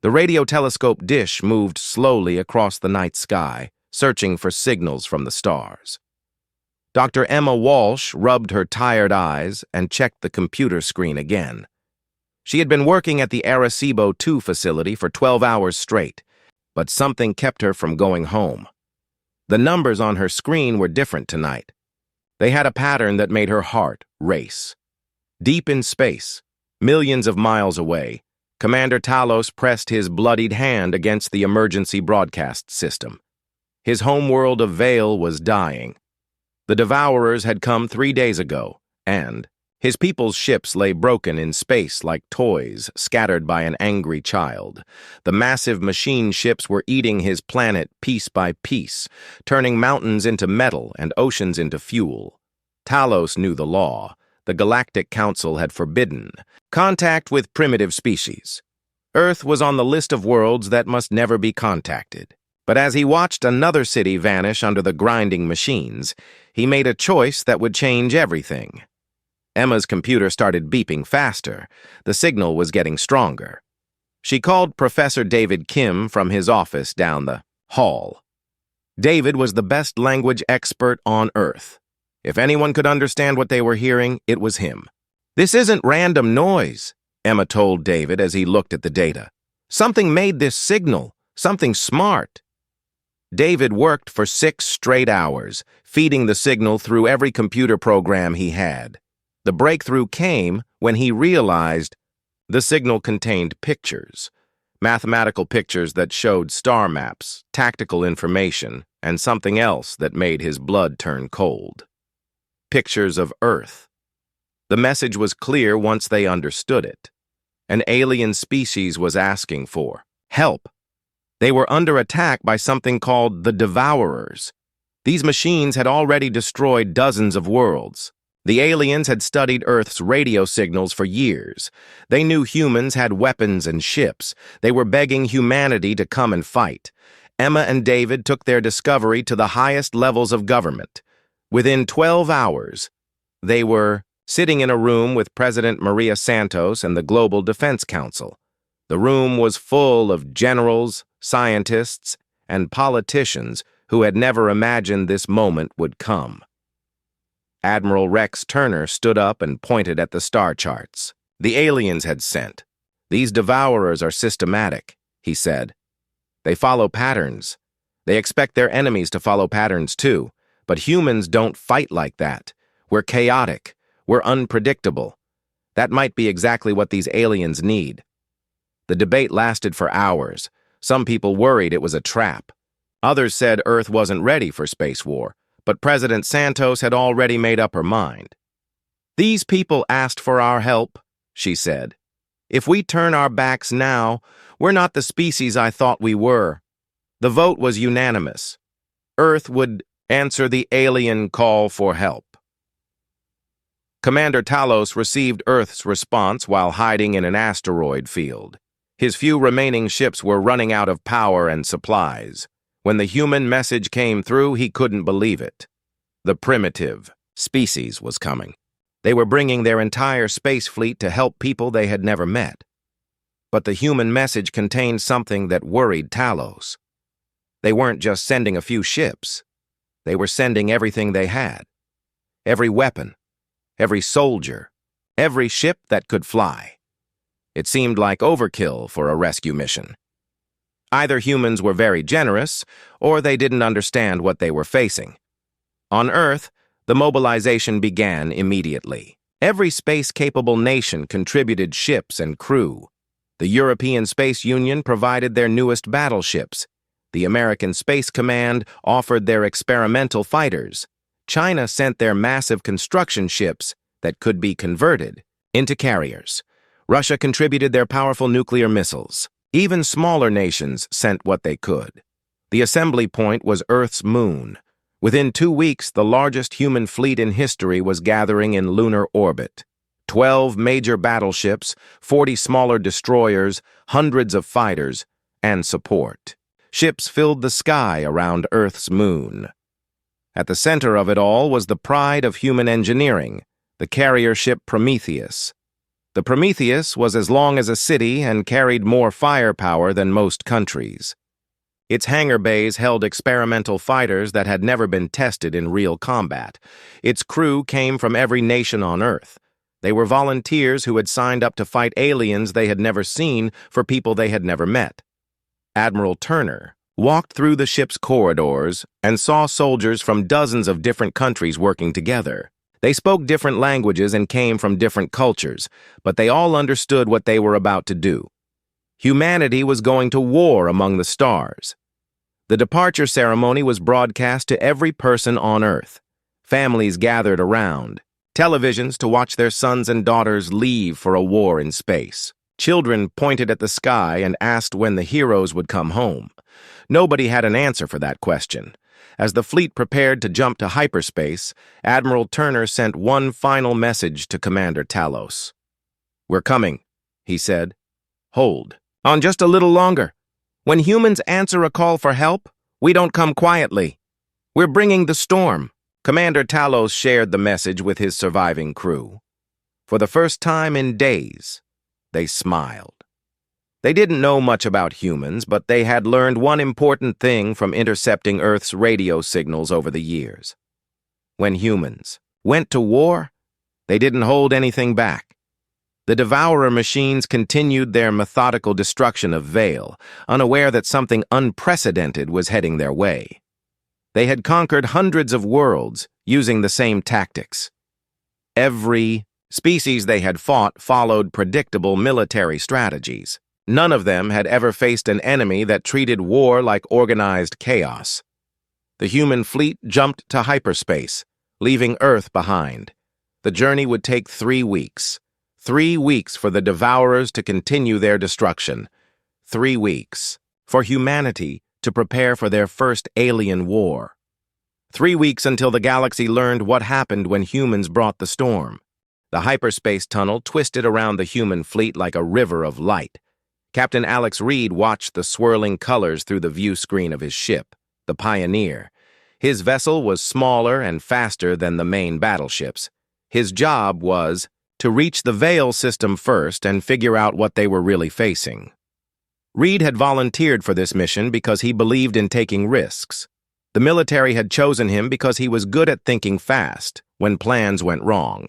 The radio telescope dish moved slowly across the night sky, searching for signals from the stars. Dr. Emma Walsh rubbed her tired eyes and checked the computer screen again. She had been working at the Arecibo 2 facility for 12 hours straight, but something kept her from going home. The numbers on her screen were different tonight. They had a pattern that made her heart race. Deep in space, millions of miles away, Commander Talos pressed his bloodied hand against the emergency broadcast system. His homeworld of Vale was dying. The Devourers had come 3 days ago, and his people's ships lay broken in space like toys scattered by an angry child. The massive machine ships were eating his planet piece by piece, turning mountains into metal and oceans into fuel. Talos knew the law. The Galactic Council had forbidden contact with primitive species. Earth was on the list of worlds that must never be contacted. But as he watched another city vanish under the grinding machines, he made a choice that would change everything. Emma's computer started beeping faster. The signal was getting stronger. She called Professor David Kim from his office down the hall. David was the best language expert on Earth. If anyone could understand what they were hearing, it was him. "This isn't random noise," Emma told David as he looked at the data. "Something made this signal, something smart." David worked for 6 straight hours, feeding the signal through every computer program he had. The breakthrough came when he realized the signal contained pictures, mathematical pictures that showed star maps, tactical information, and something else that made his blood turn cold. Pictures of Earth. The message was clear once they understood it. An alien species was asking for help. They were under attack by something called the Devourers. These machines had already destroyed dozens of worlds. The aliens had studied Earth's radio signals for years. They knew humans had weapons and ships. They were begging humanity to come and fight. Emma and David took their discovery to the highest levels of government. Within 12 hours, they were sitting in a room with President Maria Santos and the Global Defense Council. The room was full of generals, scientists, and politicians who had never imagined this moment would come. Admiral Rex Turner stood up and pointed at the star charts. "The aliens had sent. These Devourers are systematic," he said. "They follow patterns. They expect their enemies to follow patterns too. But humans don't fight like that. We're chaotic. We're unpredictable. That might be exactly what these aliens need." The debate lasted for hours. Some people worried it was a trap. Others said Earth wasn't ready for space war, but President Santos had already made up her mind. "These people asked for our help," she said. "If we turn our backs now, we're not the species I thought we were." The vote was unanimous. Earth would answer the alien call for help. Commander Talos received Earth's response while hiding in an asteroid field. His few remaining ships were running out of power and supplies. When the human message came through, he couldn't believe it. The primitive species was coming. They were bringing their entire space fleet to help people they had never met. But the human message contained something that worried Talos. They weren't just sending a few ships. They were sending everything they had. Every weapon, every soldier, every ship that could fly. It seemed like overkill for a rescue mission. Either humans were very generous, or they didn't understand what they were facing. On Earth, the mobilization began immediately. Every space-capable nation contributed ships and crew. The European Space Union provided their newest battleships. The American Space Command offered their experimental fighters. China sent their massive construction ships that could be converted into carriers. Russia contributed their powerful nuclear missiles. Even smaller nations sent what they could. The assembly point was Earth's moon. Within 2 weeks, the largest human fleet in history was gathering in lunar orbit. 12 major battleships, 40 smaller destroyers, hundreds of fighters, and support. Ships filled the sky around Earth's moon. At the center of it all was the pride of human engineering, the carrier ship Prometheus. The Prometheus was as long as a city and carried more firepower than most countries. Its hangar bays held experimental fighters that had never been tested in real combat. Its crew came from every nation on Earth. They were volunteers who had signed up to fight aliens they had never seen for people they had never met. Admiral Turner walked through the ship's corridors and saw soldiers from dozens of different countries working together. They spoke different languages and came from different cultures, but they all understood what they were about to do. Humanity was going to war among the stars. The departure ceremony was broadcast to every person on Earth. Families gathered around, televisions to watch their sons and daughters leave for a war in space. Children pointed at the sky and asked when the heroes would come home. Nobody had an answer for that question. As the fleet prepared to jump to hyperspace, Admiral Turner sent one final message to Commander Talos. "We're coming," he said. "Hold on just a little longer. When humans answer a call for help, we don't come quietly. We're bringing the storm." Commander Talos shared the message with his surviving crew. For the first time in days, they smiled. They didn't know much about humans, but they had learned one important thing from intercepting Earth's radio signals over the years. When humans went to war, they didn't hold anything back. The Devourer machines continued their methodical destruction of Vale, unaware that something unprecedented was heading their way. They had conquered hundreds of worlds using the same tactics. Every species they had fought followed predictable military strategies. None of them had ever faced an enemy that treated war like organized chaos. The human fleet jumped to hyperspace, leaving Earth behind. The journey would take 3 weeks. 3 weeks for the Devourers to continue their destruction. 3 weeks for humanity to prepare for their first alien war. 3 weeks until the galaxy learned what happened when humans brought the storm. The hyperspace tunnel twisted around the human fleet like a river of light. Captain Alex Reed watched the swirling colors through the view screen of his ship, the Pioneer. His vessel was smaller and faster than the main battleships. His job was to reach the Vale system first and figure out what they were really facing. Reed had volunteered for this mission because he believed in taking risks. The military had chosen him because he was good at thinking fast when plans went wrong.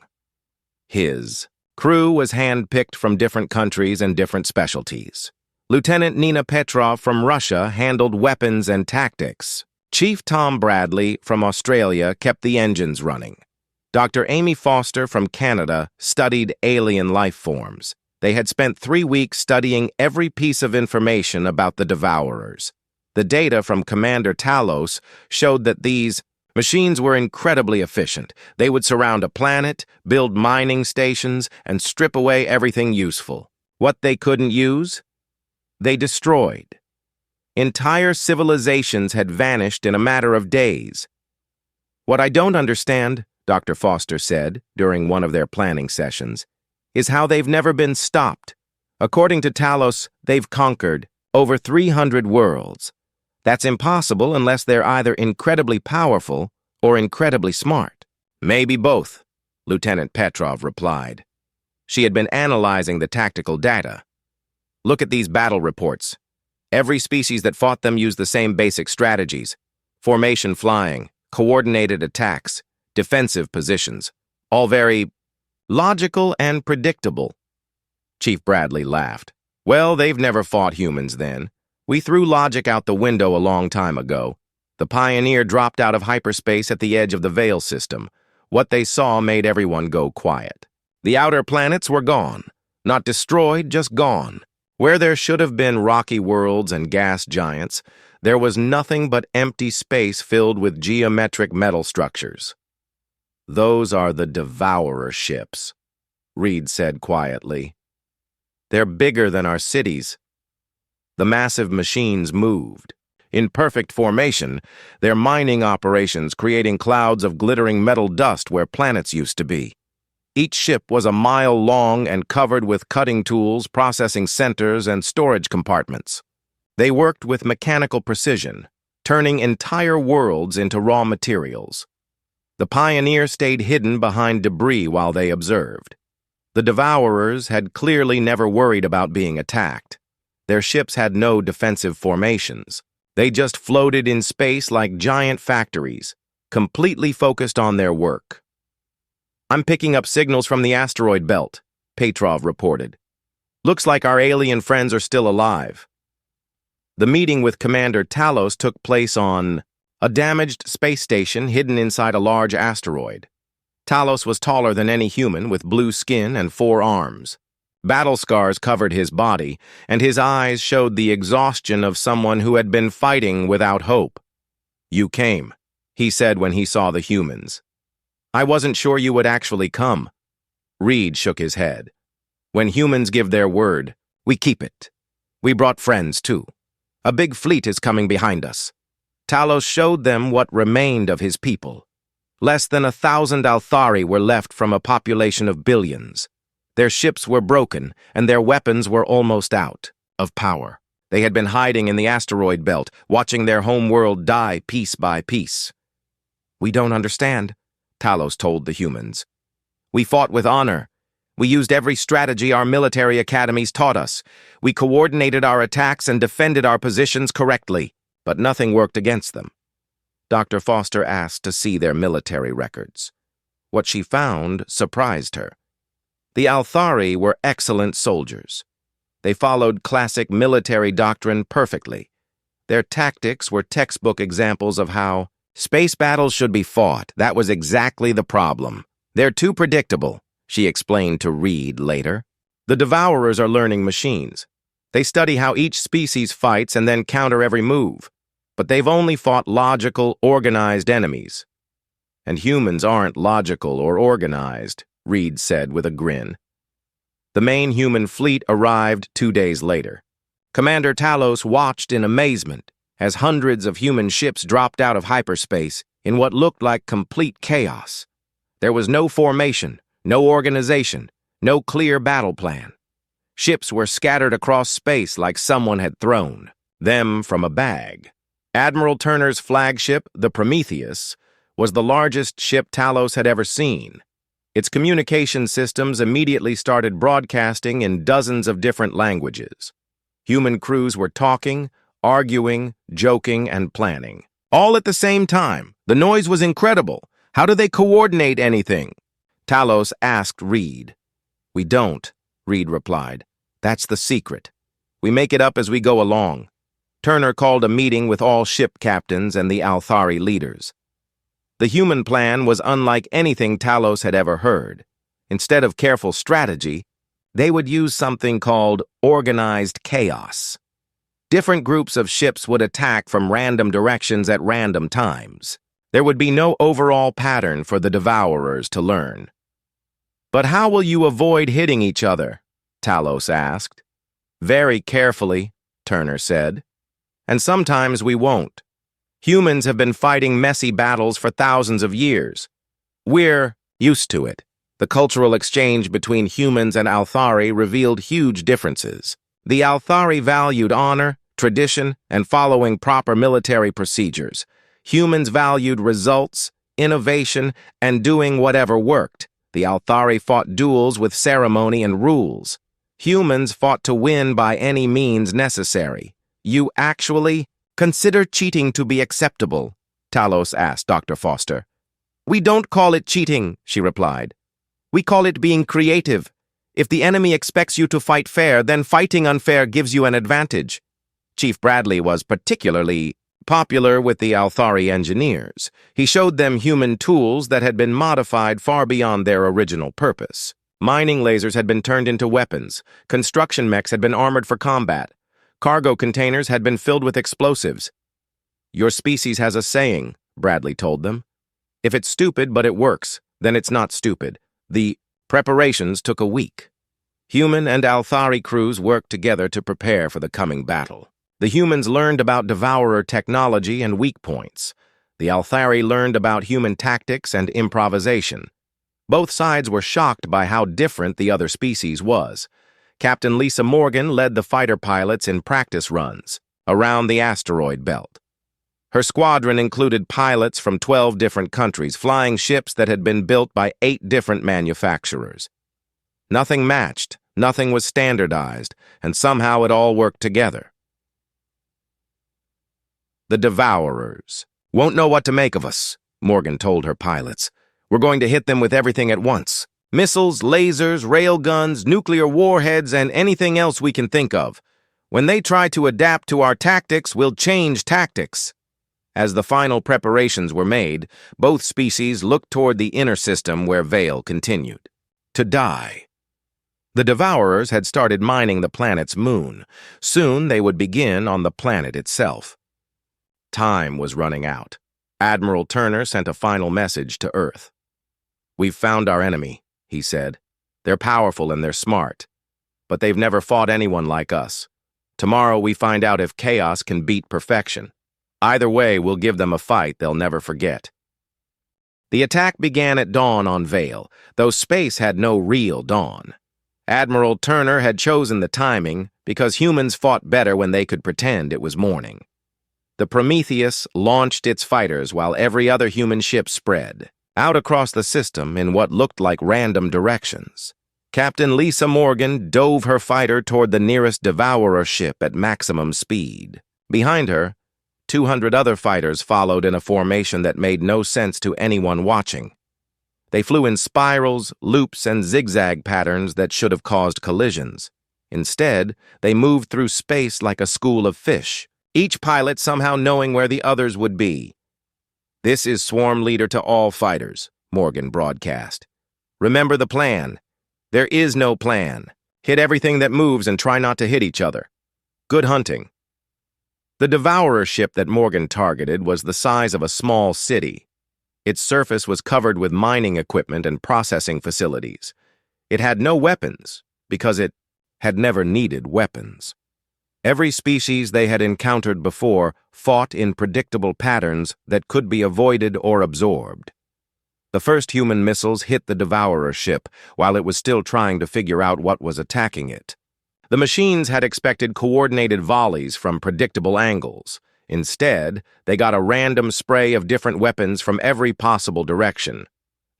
His crew was hand-picked from different countries and different specialties. Lieutenant Nina Petrov from Russia handled weapons and tactics. Chief Tom Bradley from Australia kept the engines running. Dr. Amy Foster from Canada studied alien life forms. They had spent 3 weeks studying every piece of information about the Devourers. The data from Commander Talos showed that these machines were incredibly efficient. They would surround a planet, build mining stations, and strip away everything useful. What they couldn't use, they destroyed. Entire civilizations had vanished in a matter of days. "What I don't understand," Dr. Foster said during one of their planning sessions, "is how they've never been stopped. According to Talos, they've conquered over 300 worlds. That's impossible unless they're either incredibly powerful or incredibly smart." "Maybe both," Lieutenant Petrov replied. She had been analyzing the tactical data. "Look at these battle reports. Every species that fought them used the same basic strategies: formation flying, coordinated attacks, defensive positions, all very logical and predictable." Chief Bradley laughed. "Well, they've never fought humans then. We threw logic out the window a long time ago. The Pioneer dropped out of hyperspace at the edge of the Vale system. What they saw made everyone go quiet. The outer planets were gone. Not destroyed, just gone. Where there should have been rocky worlds and gas giants, there was nothing but empty space filled with geometric metal structures." "Those are the Devourer ships," Reed said quietly. "They're bigger than our cities." The massive machines moved. In perfect formation, their mining operations creating clouds of glittering metal dust where planets used to be. Each ship was a mile long and covered with cutting tools, processing centers, and storage compartments. They worked with mechanical precision, turning entire worlds into raw materials. The Pioneer stayed hidden behind debris while they observed. The Devourers had clearly never worried about being attacked. Their ships had no defensive formations. They just floated in space like giant factories, completely focused on their work. "I'm picking up signals from the asteroid belt," Petrov reported. "Looks like our alien friends are still alive." The meeting with Commander Talos took place on a damaged space station hidden inside a large asteroid. Talos was taller than any human, with blue skin and 4 arms. Battle scars covered his body, and his eyes showed the exhaustion of someone who had been fighting without hope. "You came," he said when he saw the humans. "I wasn't sure you would actually come." Reed shook his head. "When humans give their word, we keep it. We brought friends, too. A big fleet is coming behind us." Talos showed them what remained of his people. Less than 1,000 Althari were left from a population of billions. Their ships were broken, and their weapons were almost out of power. They had been hiding in the asteroid belt, watching their home world die piece by piece. "We don't understand," Talos told the humans. "We fought with honor. We used every strategy our military academies taught us. We coordinated our attacks and defended our positions correctly, but nothing worked against them." Dr. Foster asked to see their military records. What she found surprised her. The Althari were excellent soldiers. They followed classic military doctrine perfectly. Their tactics were textbook examples of how space battles should be fought. That was exactly the problem. "They're too predictable," she explained to Reed later. "The Devourers are learning machines. They study how each species fights and then counter every move. But they've only fought logical, organized enemies." "And humans aren't logical or organized," Reed said with a grin. The main human fleet arrived 2 days later. Commander Talos watched in amazement as hundreds of human ships dropped out of hyperspace in what looked like complete chaos. There was no formation, no organization, no clear battle plan. Ships were scattered across space like someone had thrown them from a bag. Admiral Turner's flagship, the Prometheus, was the largest ship Talos had ever seen. Its communication systems immediately started broadcasting in dozens of different languages. Human crews were talking, arguing, joking, and planning. All at the same time. The noise was incredible. How do they coordinate anything? Talos asked Reed. "We don't," Reed replied. "That's the secret. We make it up as we go along." Turner called a meeting with all ship captains and the Althari leaders. The human plan was unlike anything Talos had ever heard. Instead of careful strategy, they would use something called organized chaos. Different groups of ships would attack from random directions at random times. There would be no overall pattern for the Devourers to learn. "But how will you avoid hitting each other?" Talos asked. "Very carefully," Turner said. "And sometimes we won't. Humans have been fighting messy battles for thousands of years. We're used to it." The cultural exchange between humans and Althari revealed huge differences. The Althari valued honor, tradition, and following proper military procedures. Humans valued results, innovation, and doing whatever worked. The Althari fought duels with ceremony and rules. Humans fought to win by any means necessary. "You actually consider cheating to be acceptable?" Talos asked Dr. Foster. "We don't call it cheating," she replied. "We call it being creative. If the enemy expects you to fight fair, then fighting unfair gives you an advantage." Chief Bradley was particularly popular with the Althari engineers. He showed them human tools that had been modified far beyond their original purpose. Mining lasers had been turned into weapons. Construction mechs had been armored for combat. Cargo containers had been filled with explosives. "Your species has a saying," Bradley told them. "If it's stupid but it works, then it's not stupid." The preparations took a week. Human and Althari crews worked together to prepare for the coming battle. The humans learned about Devourer technology and weak points. The Althari learned about human tactics and improvisation. Both sides were shocked by how different the other species was. Captain Lisa Morgan led the fighter pilots in practice runs around the asteroid belt. Her squadron included pilots from 12 different countries, flying ships that had been built by 8 different manufacturers. Nothing matched, nothing was standardized, and somehow it all worked together. The Devourers won't know what to make of us, Morgan told her pilots. We're going to hit them with everything at once. Missiles, lasers, railguns, nuclear warheads, and anything else we can think of. When they try to adapt to our tactics, we'll change tactics. As the final preparations were made, both species looked toward the inner system where Vale continued to die. The Devourers had started mining the planet's moon. Soon they would begin on the planet itself. Time was running out. Admiral Turner sent a final message to Earth. We've found our enemy, he said. They're powerful and they're smart, but they've never fought anyone like us. Tomorrow we find out if chaos can beat perfection. Either way, we'll give them a fight they'll never forget. The attack began at dawn on Vale, though space had no real dawn. Admiral Turner had chosen the timing because humans fought better when they could pretend it was morning. The Prometheus launched its fighters while every other human ship spread out across the system in what looked like random directions. Captain Lisa Morgan dove her fighter toward the nearest Devourer ship at maximum speed. Behind her, 200 other fighters followed in a formation that made no sense to anyone watching. They flew in spirals, loops, and zigzag patterns that should have caused collisions. Instead, they moved through space like a school of fish, each pilot somehow knowing where the others would be. This is Swarm Leader to all fighters, Morgan broadcast. Remember the plan. There is no plan. Hit everything that moves and try not to hit each other. Good hunting. The Devourer ship that Morgan targeted was the size of a small city. Its surface was covered with mining equipment and processing facilities. It had no weapons because it had never needed weapons. Every species they had encountered before fought in predictable patterns that could be avoided or absorbed. The first human missiles hit the Devourer ship while it was still trying to figure out what was attacking it. The machines had expected coordinated volleys from predictable angles. Instead, they got a random spray of different weapons from every possible direction.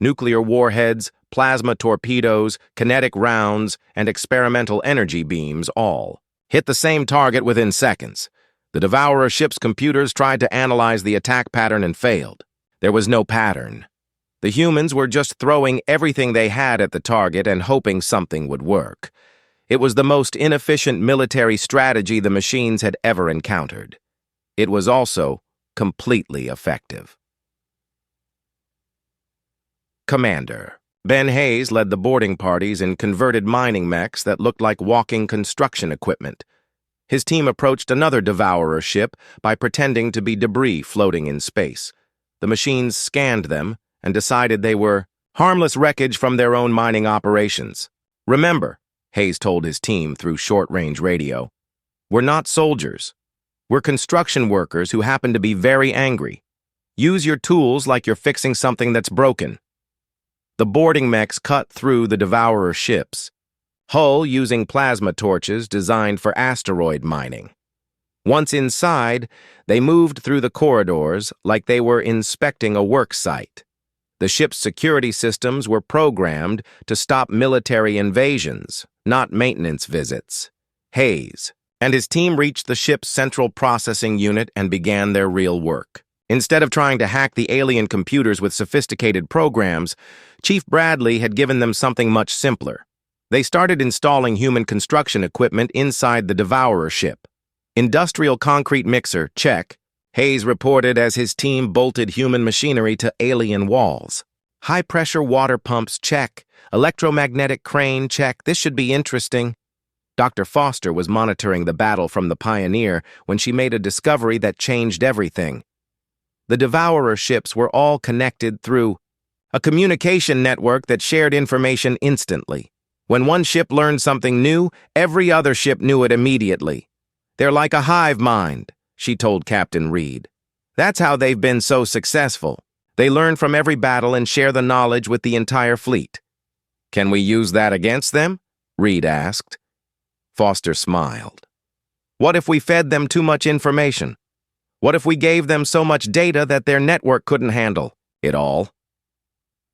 Nuclear warheads, plasma torpedoes, kinetic rounds, and experimental energy beams all hit the same target within seconds. The Devourer ship's computers tried to analyze the attack pattern and failed. There was no pattern. The humans were just throwing everything they had at the target and hoping something would work. It was the most inefficient military strategy the machines had ever encountered. It was also completely effective. Commander. Ben Hayes led the boarding parties in converted mining mechs that looked like walking construction equipment. His team approached another Devourer ship by pretending to be debris floating in space. The machines scanned them and decided they were harmless wreckage from their own mining operations. Remember, Hayes told his team through short-range radio, we're not soldiers. We're construction workers who happen to be very angry. Use your tools like you're fixing something that's broken. The boarding mechs cut through the Devourer ships, hull using plasma torches designed for asteroid mining. Once inside, they moved through the corridors like they were inspecting a work site. The ship's security systems were programmed to stop military invasions, not maintenance visits. Hayes and his team reached the ship's central processing unit and began their real work. Instead of trying to hack the alien computers with sophisticated programs, Chief Bradley had given them something much simpler. They started installing human construction equipment inside the Devourer ship. Industrial concrete mixer, check, Hayes reported as his team bolted human machinery to alien walls. High-pressure water pumps, check. Electromagnetic crane, check. This should be interesting. Dr. Foster was monitoring the battle from the Pioneer when she made a discovery that changed everything. The Devourer ships were all connected through a communication network that shared information instantly. When one ship learned something new, every other ship knew it immediately. They're like a hive mind, she told Captain Reed. That's how they've been so successful. They learn from every battle and share the knowledge with the entire fleet. Can we use that against them? Reed asked. Foster smiled. What if we fed them too much information? What if we gave them so much data that their network couldn't handle it all?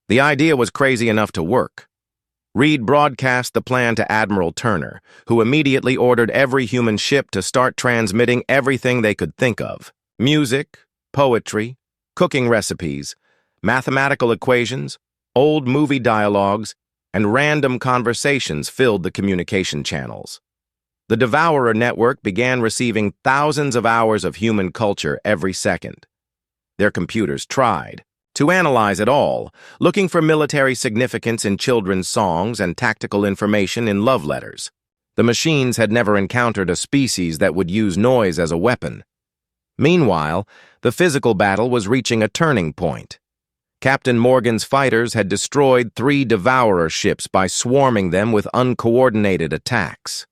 The idea was crazy enough to work. Reed broadcast the plan to Admiral Turner, who immediately ordered every human ship to start transmitting everything they could think of. Music, poetry, cooking recipes, mathematical equations, old movie dialogues, and random conversations filled the communication channels. The Devourer network began receiving thousands of hours of human culture every second. Their computers tried to analyze it all, looking for military significance in children's songs and tactical information in love letters. The machines had never encountered a species that would use noise as a weapon. Meanwhile, the physical battle was reaching a turning point. Captain Morgan's fighters had destroyed 3 Devourer ships by swarming them with uncoordinated attacks.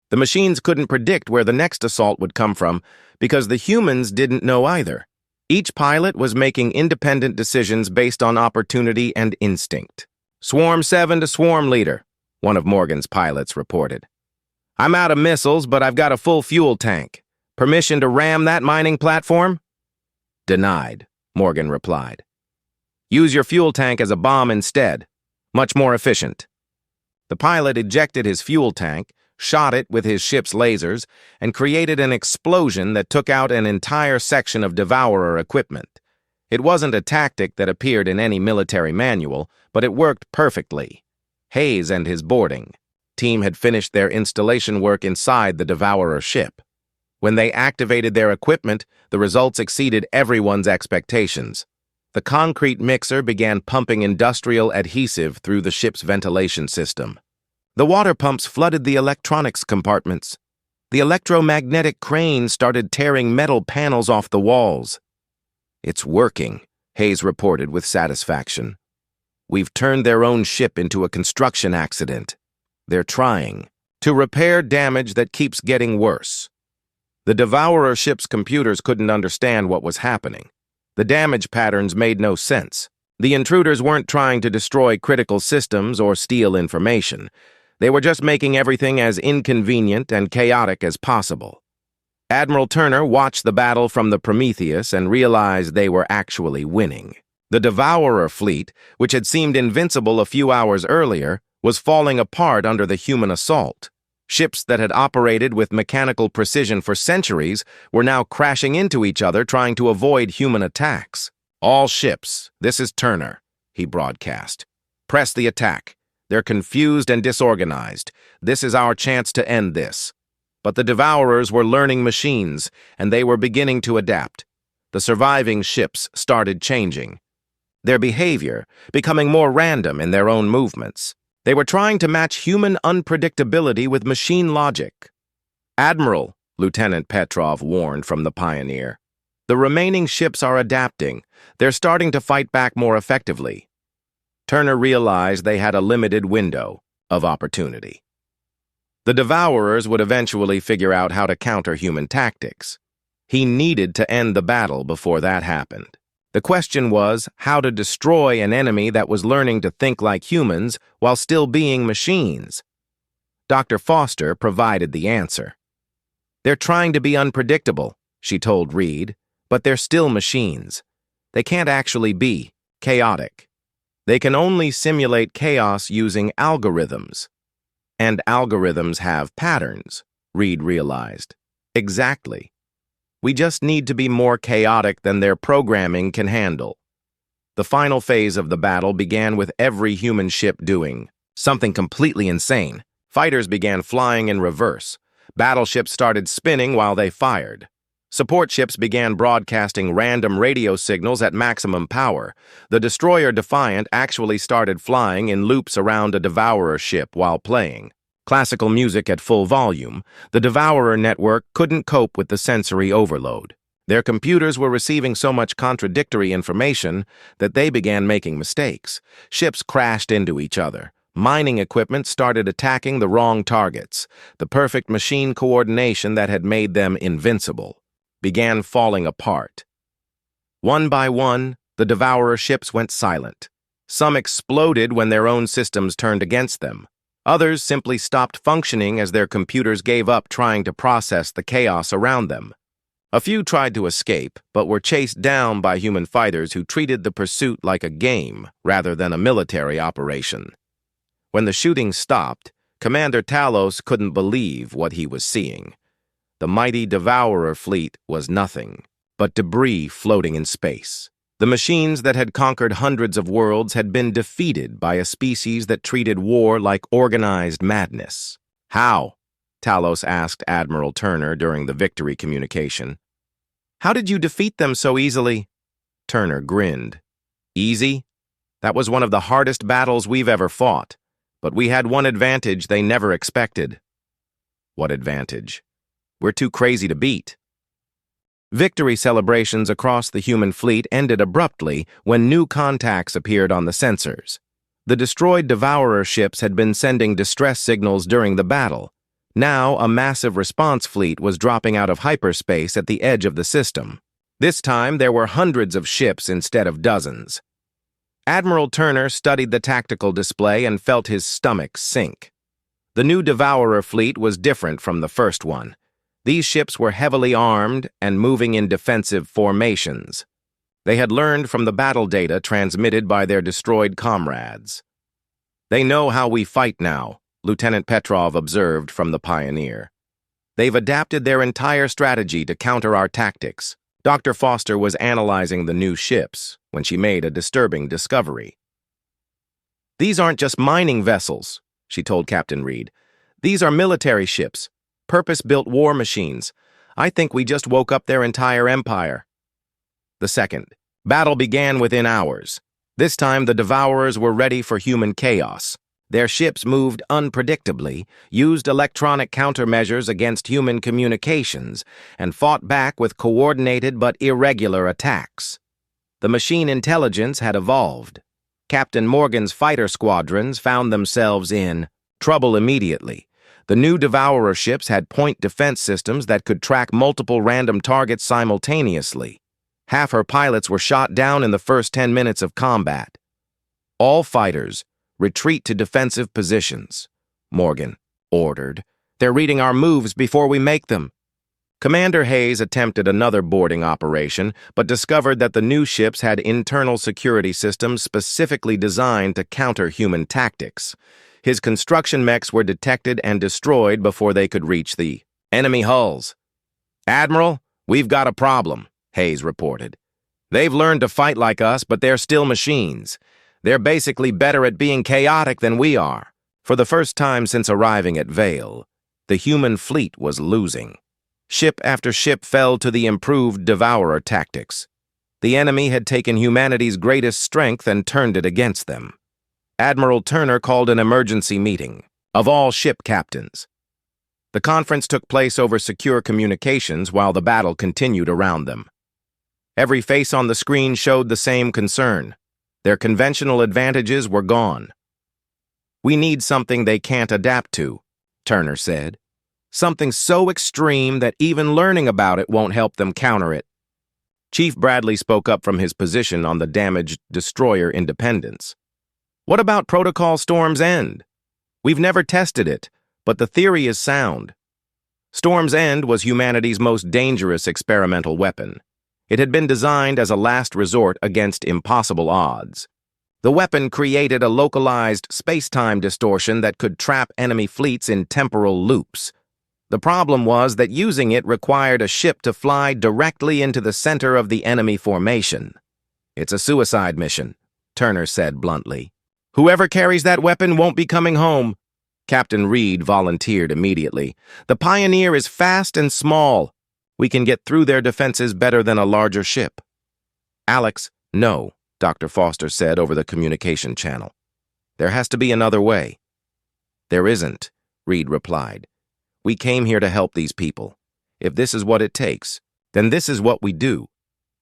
The machines couldn't predict where the next assault would come from because the humans didn't know either. Each pilot was making independent decisions based on opportunity and instinct. "Swarm 7 to Swarm Leader," one of Morgan's pilots reported. "I'm out of missiles, but I've got a full fuel tank. Permission to ram that mining platform?" "Denied," Morgan replied. "Use your fuel tank as a bomb instead. Much more efficient." The pilot ejected his fuel tank, shot it with his ship's lasers, and created an explosion that took out an entire section of Devourer equipment. It wasn't a tactic that appeared in any military manual, but it worked perfectly. Hayes and his boarding team had finished their installation work inside the Devourer ship. When they activated their equipment, the results exceeded everyone's expectations. The concrete mixer began pumping industrial adhesive through the ship's ventilation system. The water pumps flooded the electronics compartments. The electromagnetic crane started tearing metal panels off the walls. "It's working," Hayes reported with satisfaction. "We've turned their own ship into a construction accident. They're trying to repair damage that keeps getting worse." The Devourer ship's computers couldn't understand what was happening. The damage patterns made no sense. The intruders weren't trying to destroy critical systems or steal information. They were just making everything as inconvenient and chaotic as possible. Admiral Turner watched the battle from the Prometheus and realized they were actually winning. The Devourer fleet, which had seemed invincible a few hours earlier, was falling apart under the human assault. Ships that had operated with mechanical precision for centuries were now crashing into each other trying to avoid human attacks. "All ships, this is Turner," he broadcast. "Press the attack. They're confused and disorganized. This is our chance to end this." But the Devourers were learning machines, and they were beginning to adapt. The surviving ships started changing. Their behavior becoming more random in their own movements. They were trying to match human unpredictability with machine logic. "Admiral," Lieutenant Petrov warned from the Pioneer, "the remaining ships are adapting. They're starting to fight back more effectively." Turner realized they had a limited window of opportunity. The Devourers would eventually figure out how to counter human tactics. He needed to end the battle before that happened. The question was how to destroy an enemy that was learning to think like humans while still being machines. Dr. Foster provided the answer. "They're trying to be unpredictable," she told Reed, "but they're still machines. They can't actually be chaotic. They can only simulate chaos using algorithms." And algorithms have patterns, Reed realized. Exactly. We just need to be more chaotic than their programming can handle. The final phase of the battle began with every human ship doing something completely insane. Fighters began flying in reverse. Battleships started spinning while they fired. Support ships began broadcasting random radio signals at maximum power. The destroyer Defiant actually started flying in loops around a Devourer ship while playing classical music at full volume. The Devourer network couldn't cope with the sensory overload. Their computers were receiving so much contradictory information that they began making mistakes. Ships crashed into each other. Mining equipment started attacking the wrong targets. The perfect machine coordination that had made them invincible began falling apart. One by one, the Devourer ships went silent. Some exploded when their own systems turned against them. Others simply stopped functioning as their computers gave up trying to process the chaos around them. A few tried to escape, but were chased down by human fighters who treated the pursuit like a game rather than a military operation. When the shooting stopped, Commander Talos couldn't believe what he was seeing. The mighty Devourer fleet was nothing but debris floating in space. The machines that had conquered hundreds of worlds had been defeated by a species that treated war like organized madness. How? Talos asked Admiral Turner during the victory communication. How did you defeat them so easily? Turner grinned. Easy? That was one of the hardest battles we've ever fought, but we had one advantage they never expected. What advantage? We're too crazy to beat. Victory celebrations across the human fleet ended abruptly when new contacts appeared on the sensors. The destroyed Devourer ships had been sending distress signals during the battle. Now, a massive response fleet was dropping out of hyperspace at the edge of the system. This time, there were hundreds of ships instead of dozens. Admiral Turner studied the tactical display and felt his stomach sink. The new Devourer fleet was different from the first one. These ships were heavily armed and moving in defensive formations. They had learned from the battle data transmitted by their destroyed comrades. They know how we fight now, Lieutenant Petrov observed from the Pioneer. They've adapted their entire strategy to counter our tactics. Dr. Foster was analyzing the new ships when she made a disturbing discovery. These aren't just mining vessels, she told Captain Reed. These are military ships. Purpose-built war machines. I think we just woke up their entire empire. The second battle began within hours. This time the Devourers were ready for human chaos. Their ships moved unpredictably, used electronic countermeasures against human communications, and fought back with coordinated but irregular attacks. The machine intelligence had evolved. Captain Morgan's fighter squadrons found themselves in trouble immediately. The new Devourer ships had point defense systems that could track multiple random targets simultaneously. Half her pilots were shot down in the first 10 minutes of combat. All fighters, retreat to defensive positions, Morgan ordered. They're reading our moves before we make them. Commander Hayes attempted another boarding operation, but discovered that the new ships had internal security systems specifically designed to counter human tactics. His construction mechs were detected and destroyed before they could reach the enemy hulls. Admiral, we've got a problem, Hayes reported. They've learned to fight like us, but they're still machines. They're basically better at being chaotic than we are. For the first time since arriving at Vale, the human fleet was losing. Ship after ship fell to the improved Devourer tactics. The enemy had taken humanity's greatest strength and turned it against them. Admiral Turner called an emergency meeting of all ship captains. The conference took place over secure communications while the battle continued around them. Every face on the screen showed the same concern. Their conventional advantages were gone. We need something they can't adapt to, Turner said. Something so extreme that even learning about it won't help them counter it. Chief Bradley spoke up from his position on the damaged destroyer Independence. What about Protocol Storm's End? We've never tested it, but the theory is sound. Storm's End was humanity's most dangerous experimental weapon. It had been designed as a last resort against impossible odds. The weapon created a localized space-time distortion that could trap enemy fleets in temporal loops. The problem was that using it required a ship to fly directly into the center of the enemy formation. It's a suicide mission, Turner said bluntly. Whoever carries that weapon won't be coming home. Captain Reed volunteered immediately. The Pioneer is fast and small. We can get through their defenses better than a larger ship. Alex, no, Dr. Foster said over the communication channel. There has to be another way. There isn't, Reed replied. We came here to help these people. If this is what it takes, then this is what we do.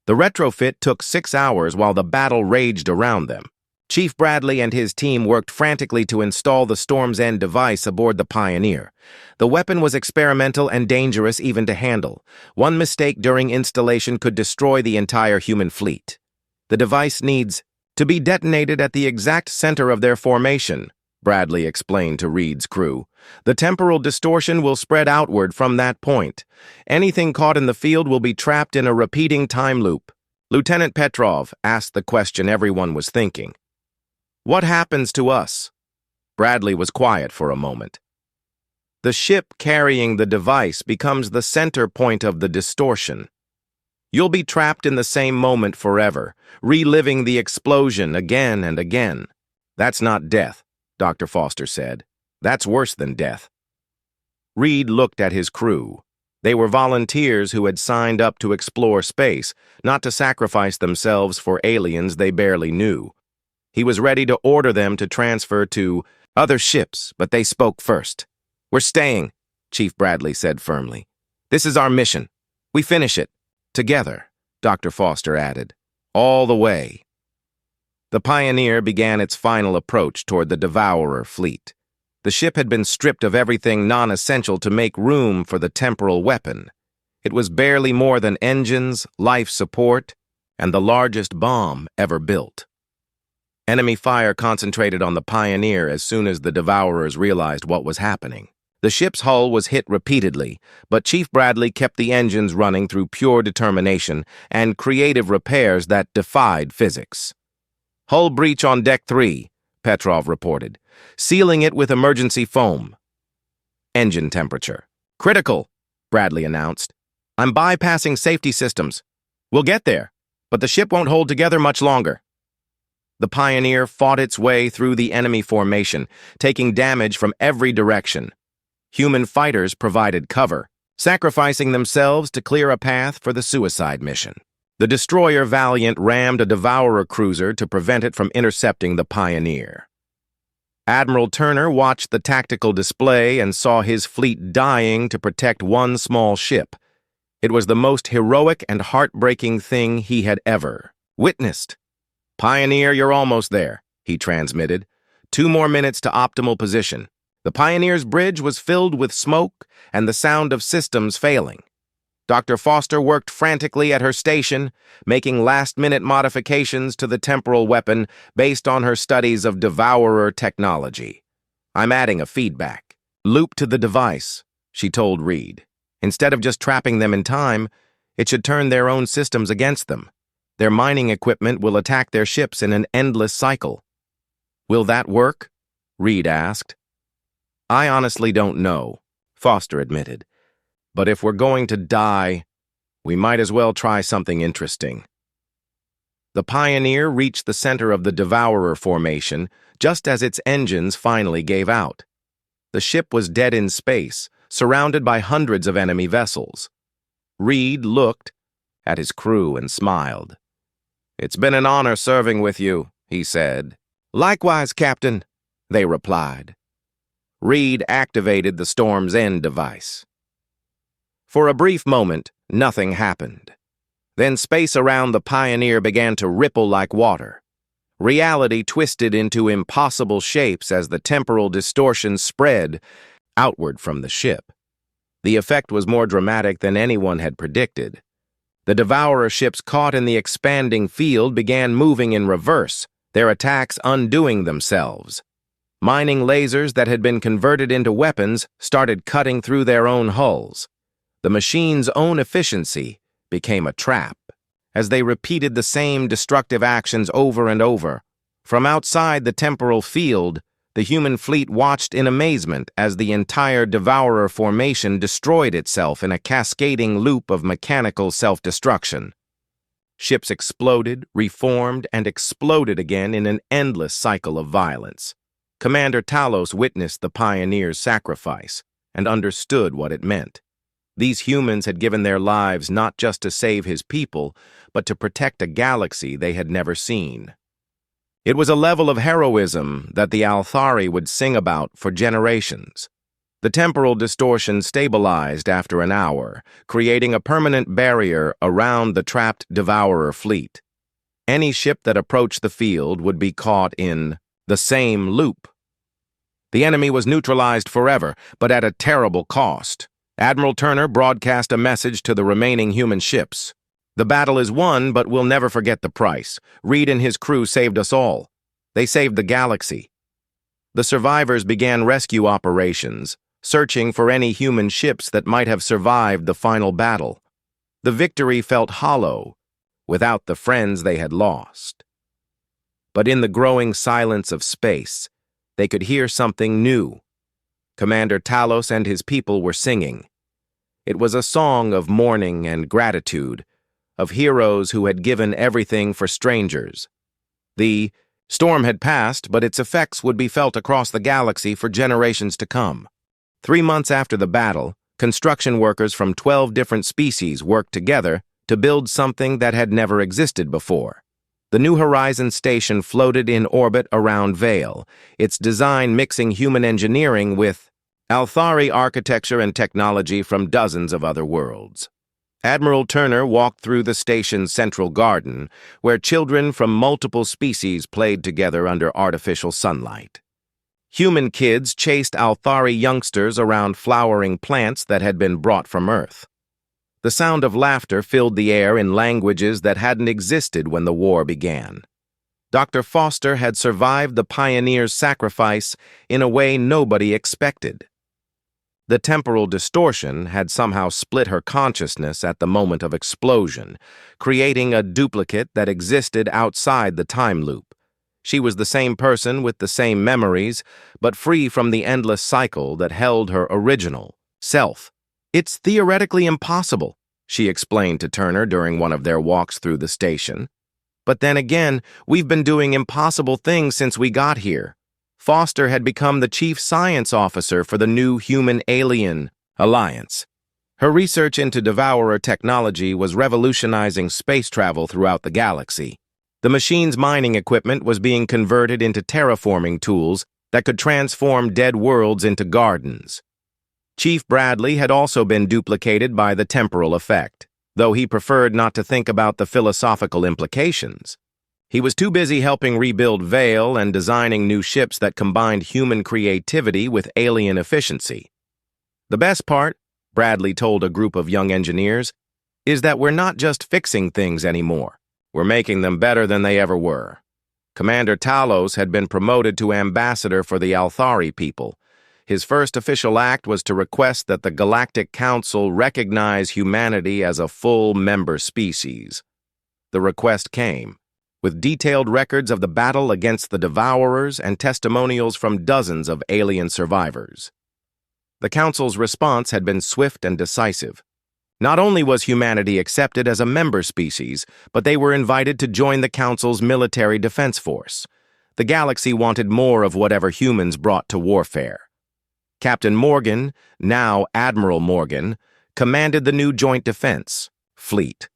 The retrofit took 6 hours while the battle raged around them. Chief Bradley and his team worked frantically to install the Storm's End device aboard the Pioneer. The weapon was experimental and dangerous even to handle. One mistake during installation could destroy the entire human fleet. The device needs to be detonated at the exact center of their formation, Bradley explained to Reed's crew. The temporal distortion will spread outward from that point. Anything caught in the field will be trapped in a repeating time loop. Lieutenant Petrov asked the question everyone was thinking. What happens to us? Bradley was quiet for a moment. The ship carrying the device becomes the center point of the distortion. You'll be trapped in the same moment forever, reliving the explosion again and again. That's not death, Dr. Foster said. That's worse than death. Reed looked at his crew. They were volunteers who had signed up to explore space, not to sacrifice themselves for aliens they barely knew. He was ready to order them to transfer to other ships, but they spoke first. "We're staying," Chief Bradley said firmly. "This is our mission. We finish it. Together," Dr. Foster added. "All the way." The Pioneer began its final approach toward the Devourer fleet. The ship had been stripped of everything non-essential to make room for the temporal weapon. It was barely more than engines, life support, and the largest bomb ever built. Enemy fire concentrated on the Pioneer as soon as the Devourers realized what was happening. The ship's hull was hit repeatedly, but Chief Bradley kept the engines running through pure determination and creative repairs that defied physics. "Hull breach on Deck 3, Petrov reported, sealing it with emergency foam. "Engine temperature critical," Bradley announced. "I'm bypassing safety systems. We'll get there, but the ship won't hold together much longer." The Pioneer fought its way through the enemy formation, taking damage from every direction. Human fighters provided cover, sacrificing themselves to clear a path for the suicide mission. The destroyer Valiant rammed a Devourer cruiser to prevent it from intercepting the Pioneer. Admiral Turner watched the tactical display and saw his fleet dying to protect one small ship. It was the most heroic and heartbreaking thing he had ever witnessed. "Pioneer, you're almost there," he transmitted. "2 more minutes to optimal position." The Pioneer's bridge was filled with smoke and the sound of systems failing. Dr. Foster worked frantically at her station, making last-minute modifications to the temporal weapon based on her studies of Devourer technology. "I'm adding a feedback loop to the device," she told Reed. "Instead of just trapping them in time, it should turn their own systems against them. Their mining equipment will attack their ships in an endless cycle." "Will that work?" Reed asked. "I honestly don't know," Foster admitted. "But if we're going to die, we might as well try something interesting." The Pioneer reached the center of the Devourer formation just as its engines finally gave out. The ship was dead in space, surrounded by hundreds of enemy vessels. Reed looked at his crew and smiled. "It's been an honor serving with you," he said. "Likewise, Captain," they replied. Reed activated the Storm's End device. For a brief moment, nothing happened. Then space around the Pioneer began to ripple like water. Reality twisted into impossible shapes as the temporal distortion spread outward from the ship. The effect was more dramatic than anyone had predicted. The Devourer ships caught in the expanding field began moving in reverse, their attacks undoing themselves. Mining lasers that had been converted into weapons started cutting through their own hulls. The machine's own efficiency became a trap, as they repeated the same destructive actions over and over. From outside the temporal field, the human fleet watched in amazement as the entire Devourer formation destroyed itself in a cascading loop of mechanical self-destruction. Ships exploded, reformed, and exploded again in an endless cycle of violence. Commander Talos witnessed the Pioneer's sacrifice and understood what it meant. These humans had given their lives not just to save his people, but to protect a galaxy they had never seen. It was a level of heroism that the Althari would sing about for generations. The temporal distortion stabilized after an hour, creating a permanent barrier around the trapped Devourer fleet. Any ship that approached the field would be caught in the same loop. The enemy was neutralized forever, but at a terrible cost. Admiral Turner broadcast a message to the remaining human ships. "The battle is won, but we'll never forget the price. Reed and his crew saved us all. They saved the galaxy." The survivors began rescue operations, searching for any human ships that might have survived the final battle. The victory felt hollow, without the friends they had lost. But in the growing silence of space, they could hear something new. Commander Talos and his people were singing. It was a song of mourning and gratitude, of heroes who had given everything for strangers. The storm had passed, but its effects would be felt across the galaxy for generations to come. 3 months after the battle, construction workers from 12 different species worked together to build something that had never existed before. The New Horizons station floated in orbit around Vale, its design mixing human engineering with Althari architecture and technology from dozens of other worlds. Admiral Turner walked through the station's central garden, where children from multiple species played together under artificial sunlight. Human kids chased Althari youngsters around flowering plants that had been brought from Earth. The sound of laughter filled the air in languages that hadn't existed when the war began. Dr. Foster had survived the pioneer's sacrifice in a way nobody expected. The temporal distortion had somehow split her consciousness at the moment of explosion, creating a duplicate that existed outside the time loop. She was the same person with the same memories, but free from the endless cycle that held her original self. "It's theoretically impossible," she explained to Turner during one of their walks through the station. "But then again, we've been doing impossible things since we got here." Foster had become the chief science officer for the new Human-Alien Alliance. Her research into devourer technology was revolutionizing space travel throughout the galaxy. The machine's mining equipment was being converted into terraforming tools that could transform dead worlds into gardens. Chief Bradley had also been duplicated by the temporal effect, though he preferred not to think about the philosophical implications. He was too busy helping rebuild Vale and designing new ships that combined human creativity with alien efficiency. "The best part," Bradley told a group of young engineers, "is that we're not just fixing things anymore. We're making them better than they ever were." Commander Talos had been promoted to ambassador for the Althari people. His first official act was to request that the Galactic Council recognize humanity as a full member species. The request came, with detailed records of the battle against the Devourers and testimonials from dozens of alien survivors. The Council's response had been swift and decisive. Not only was humanity accepted as a member species, but they were invited to join the Council's military defense force. The galaxy wanted more of whatever humans brought to warfare. Captain Morgan, now Admiral Morgan, commanded the new Joint Defense Fleet.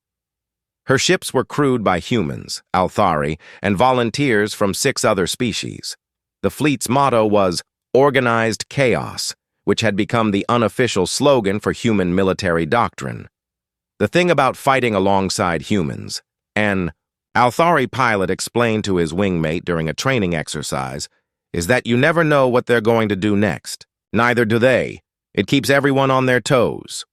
Her ships were crewed by humans, Althari, and volunteers from 6 other species. The fleet's motto was "Organized Chaos," which had become the unofficial slogan for human military doctrine. "The thing about fighting alongside humans," an Althari pilot explained to his wingmate during a training exercise, "is that you never know what they're going to do next. Neither do they. It keeps everyone on their toes."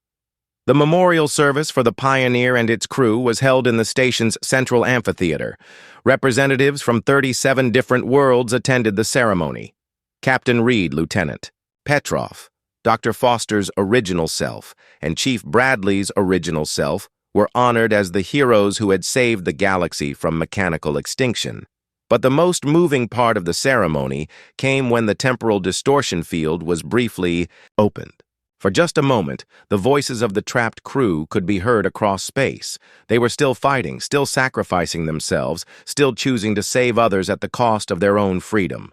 The memorial service for the Pioneer and its crew was held in the station's central amphitheater. Representatives from 37 different worlds attended the ceremony. Captain Reed, Lieutenant Petrov, Dr. Foster's original self, and Chief Bradley's original self were honored as the heroes who had saved the galaxy from mechanical extinction. But the most moving part of the ceremony came when the temporal distortion field was briefly opened. For just a moment, the voices of the trapped crew could be heard across space. They were still fighting, still sacrificing themselves, still choosing to save others at the cost of their own freedom.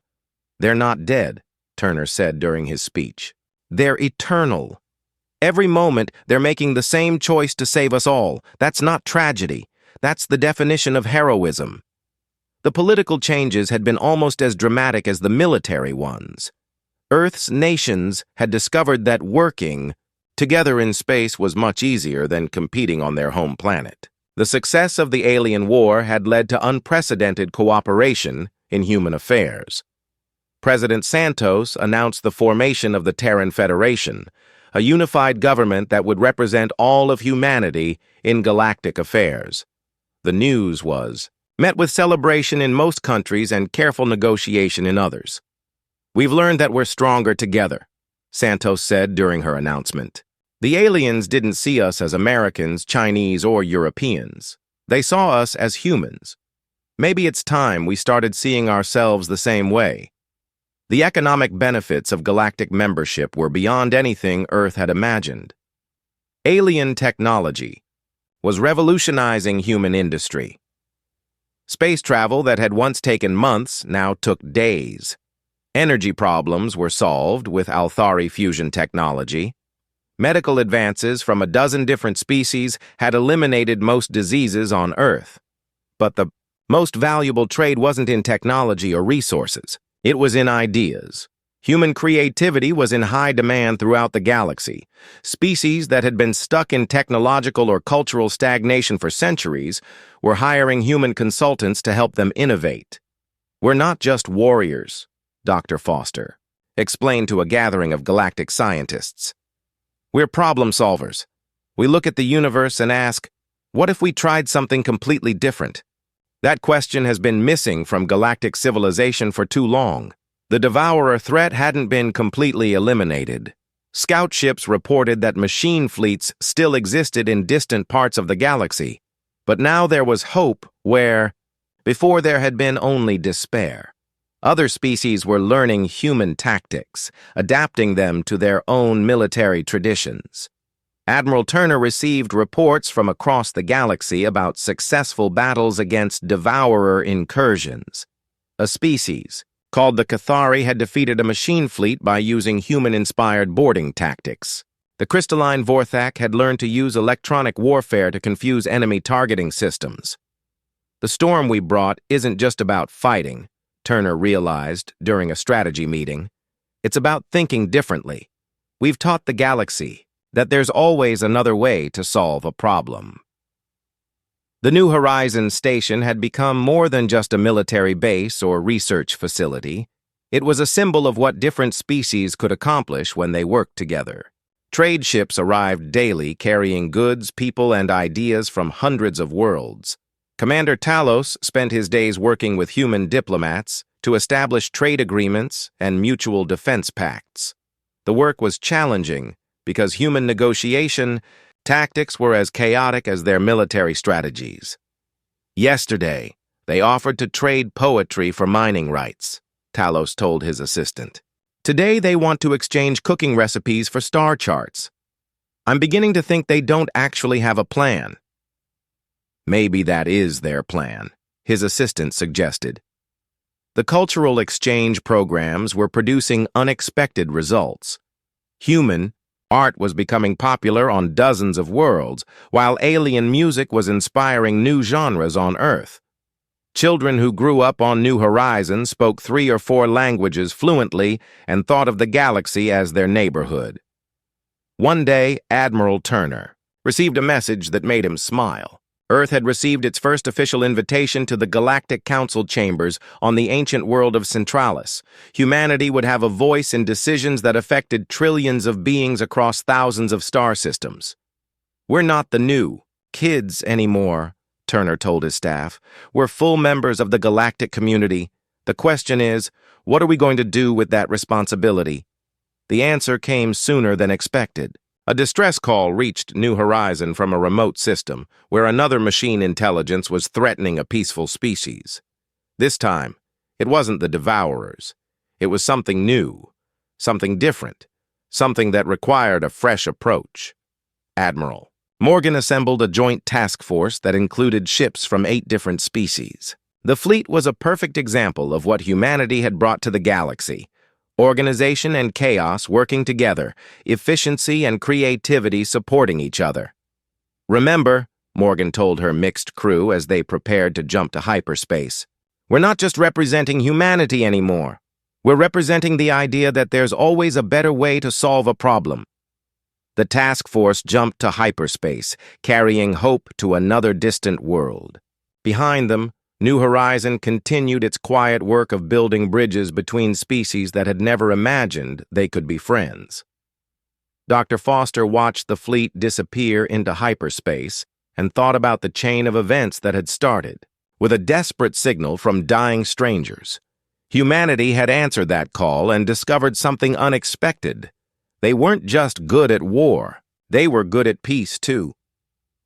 "They're not dead," Turner said during his speech. "They're eternal. Every moment, they're making the same choice to save us all. That's not tragedy. That's the definition of heroism." The political changes had been almost as dramatic as the military ones. Earth's nations had discovered that working together in space was much easier than competing on their home planet. The success of the alien war had led to unprecedented cooperation in human affairs. President Santos announced the formation of the Terran Federation, a unified government that would represent all of humanity in galactic affairs. The news was met with celebration in most countries and careful negotiation in others. "We've learned that we're stronger together," Santos said during her announcement. "The aliens didn't see us as Americans, Chinese, or Europeans. They saw us as humans. Maybe it's time we started seeing ourselves the same way." The economic benefits of galactic membership were beyond anything Earth had imagined. Alien technology was revolutionizing human industry. Space travel that had once taken months now took days. Energy problems were solved with Althari fusion technology. Medical advances from a dozen different species had eliminated most diseases on Earth. But the most valuable trade wasn't in technology or resources. It was in ideas. Human creativity was in high demand throughout the galaxy. Species that had been stuck in technological or cultural stagnation for centuries were hiring human consultants to help them innovate. "We're not just warriors," Dr. Foster explained to a gathering of galactic scientists. "We're problem solvers. We look at the universe and ask, what if we tried something completely different?" That question has been missing from galactic civilization for too long. The Devourer threat hadn't been completely eliminated. Scout ships reported that machine fleets still existed in distant parts of the galaxy. But now there was hope where, before there had been only despair. Other species were learning human tactics, adapting them to their own military traditions. Admiral Turner received reports from across the galaxy about successful battles against Devourer incursions. A species called the Cathari had defeated a machine fleet by using human-inspired boarding tactics. The crystalline Vorthak had learned to use electronic warfare to confuse enemy targeting systems. "The storm we brought isn't just about fighting," Turner realized during a strategy meeting. "It's about thinking differently. We've taught the galaxy that there's always another way to solve a problem." The New Horizons station had become more than just a military base or research facility. It was a symbol of what different species could accomplish when they worked together. Trade ships arrived daily carrying goods, people, and ideas from hundreds of worlds. Commander Talos spent his days working with human diplomats to establish trade agreements and mutual defense pacts. The work was challenging because human negotiation tactics were as chaotic as their military strategies. "Yesterday, they offered to trade poetry for mining rights," Talos told his assistant. "Today they want to exchange cooking recipes for star charts. I'm beginning to think they don't actually have a plan." "Maybe that is their plan," his assistant suggested. The cultural exchange programs were producing unexpected results. Human art was becoming popular on dozens of worlds, while alien music was inspiring new genres on Earth. Children who grew up on New Horizons spoke 3 or 4 languages fluently and thought of the galaxy as their neighborhood. One day, Admiral Turner received a message that made him smile. Earth had received its first official invitation to the Galactic Council chambers on the ancient world of Centralis. Humanity would have a voice in decisions that affected trillions of beings across thousands of star systems. "We're not the new kids anymore," Turner told his staff. "We're full members of the galactic community. The question is, what are we going to do with that responsibility?" The answer came sooner than expected. A distress call reached New Horizon from a remote system where another machine intelligence was threatening a peaceful species. This time, it wasn't the Devourers. It was something new, something different, something that required a fresh approach. Admiral Morgan assembled a joint task force that included ships from 8 different species. The fleet was a perfect example of what humanity had brought to the galaxy. Organization and chaos working together, efficiency and creativity supporting each other. "Remember," Morgan told her mixed crew as they prepared to jump to hyperspace, "we're not just representing humanity anymore. We're representing the idea that there's always a better way to solve a problem." The task force jumped to hyperspace, carrying hope to another distant world. Behind them, New Horizon continued its quiet work of building bridges between species that had never imagined they could be friends. Dr. Foster watched the fleet disappear into hyperspace and thought about the chain of events that had started. With a desperate signal from dying strangers, humanity had answered that call and discovered something unexpected. They weren't just good at war, they were good at peace too.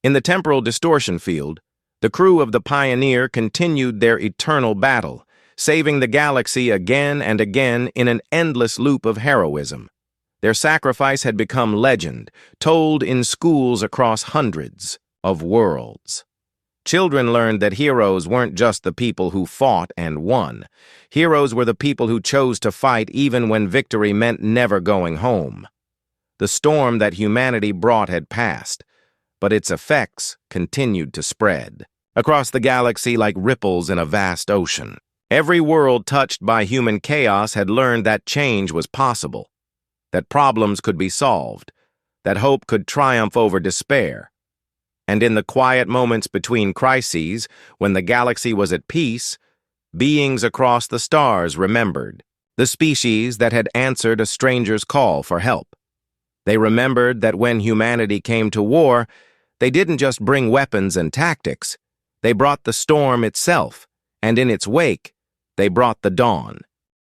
In the temporal distortion field, the crew of the Pioneer continued their eternal battle, saving the galaxy again and again in an endless loop of heroism. Their sacrifice had become legend, told in schools across hundreds of worlds. Children learned that heroes weren't just the people who fought and won. Heroes were the people who chose to fight even when victory meant never going home. The storm that humanity brought had passed, but its effects continued to spread across the galaxy like ripples in a vast ocean. Every world touched by human chaos had learned that change was possible, that problems could be solved, that hope could triumph over despair. And in the quiet moments between crises, when the galaxy was at peace, beings across the stars remembered, the species that had answered a stranger's call for help. They remembered that when humanity came to war, they didn't just bring weapons and tactics. They brought the storm itself, and in its wake, they brought the dawn.